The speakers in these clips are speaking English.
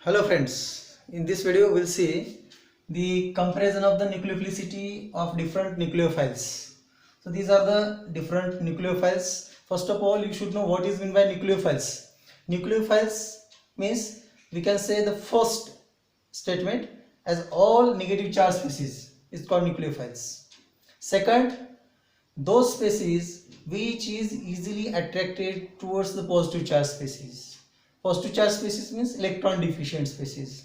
Hello friends, in this video we'll see the comparison of the nucleophilicity of different nucleophiles. So these are the different nucleophiles. First of all, you should know what is meant by nucleophiles. Nucleophiles means we can say the first statement as all negative charge species is called nucleophiles. Second, those species which is easily attracted towards the positive charge species. Positive charge species means electron deficient species.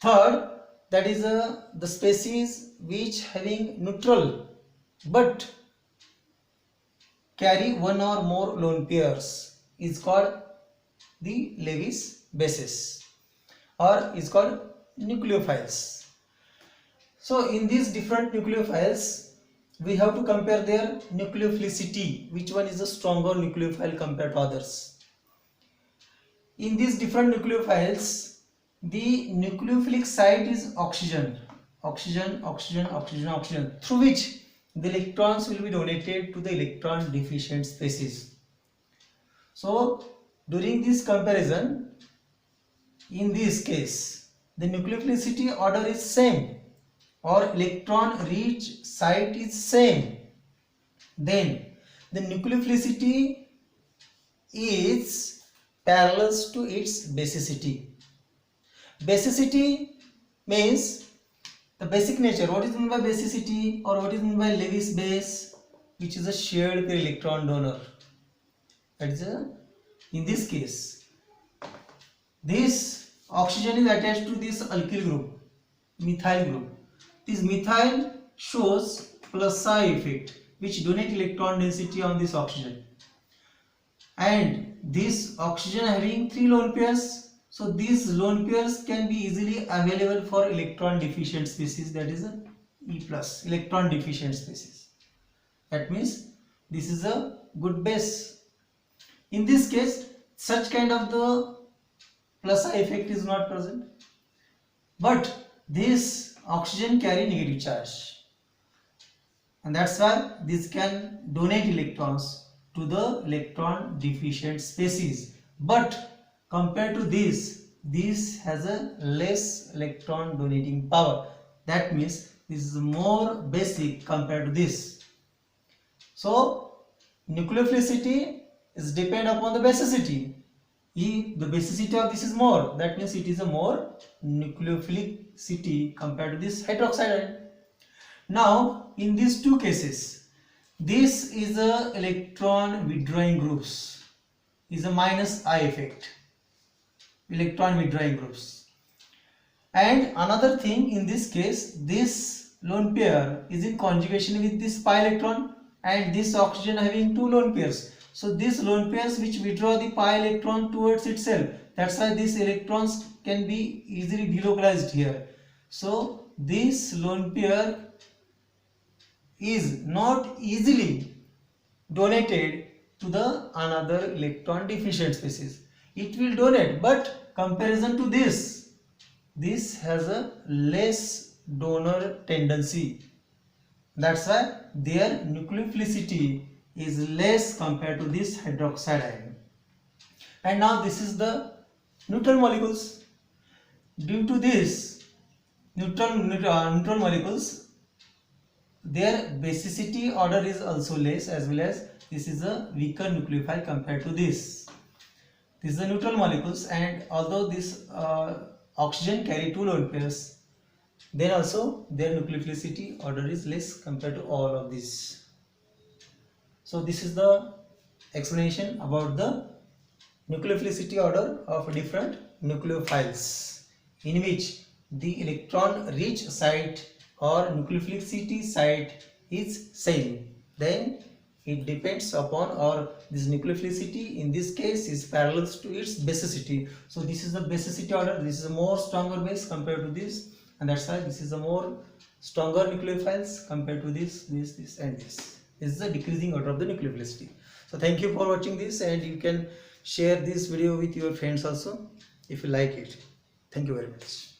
Third, that is the species which having neutral but carry one or more lone pairs is called the Lewis basis or is called nucleophiles. So in these different nucleophiles, we have to compare their nucleophilicity, which one is a stronger nucleophile compared to others. In these different nucleophiles, the nucleophilic site is oxygen, through which the electrons will be donated to the electron deficient species. So during this comparison, in this case, the nucleophilicity order is same or electron rich site is same, then the nucleophilicity is parallel to its basicity. Basicity means the basic nature. What is meant by basicity or what is meant by Lewis base, which is a shared pair electron donor. That is in this case, this oxygen is attached to this alkyl group, methyl group. This methyl shows plus psi effect, which donate electron density on this oxygen. And this oxygen having 3 lone pairs, so these lone pairs can be easily available for electron deficient species, that is a E plus, electron deficient species. That means this is a good base. In this case, such kind of the plus I effect is not present, but this oxygen carry negative charge, and that's why this can donate electrons to the electron deficient species. But compared to this has a less electron donating power. That means this is more basic compared to this. So nucleophilicity is depend upon the basicity. If the basicity of this is more, that means it is a more nucleophilicity compared to this hydroxide ion. Now in these two cases, this is a electron withdrawing groups, is a minus I effect, electron withdrawing groups. And another thing, in this case, this lone pair is in conjugation with this pi electron and this oxygen having 2 lone pairs. So these lone pairs which withdraw the pi electron towards itself, that's why these electrons can be easily delocalized here. So this lone pair is not easily donated to the another electron deficient species. It will donate, but comparison to this has a less donor tendency. That's why their nucleophilicity is less compared to this hydroxide ion. And now this is the neutral molecules. Due to this neutral molecules, their basicity order is also less, as well as this is a weaker nucleophile compared to this. This is the neutral molecules, and although this oxygen carry 2 lone pairs, then also their nucleophilicity order is less compared to all of these. So this is the explanation about the nucleophilicity order of different nucleophiles, in which the electron rich site or nucleophilicity site is same. Then it depends upon, or this nucleophilicity in this case is parallel to its basicity. So this is the basicity order. This is a more stronger base compared to this, and that's why this is a more stronger nucleophiles compared to this and this. This is the decreasing order of the nucleophilicity. So thank you for watching this, and you can share this video with your friends also if you like it. Thank you very much.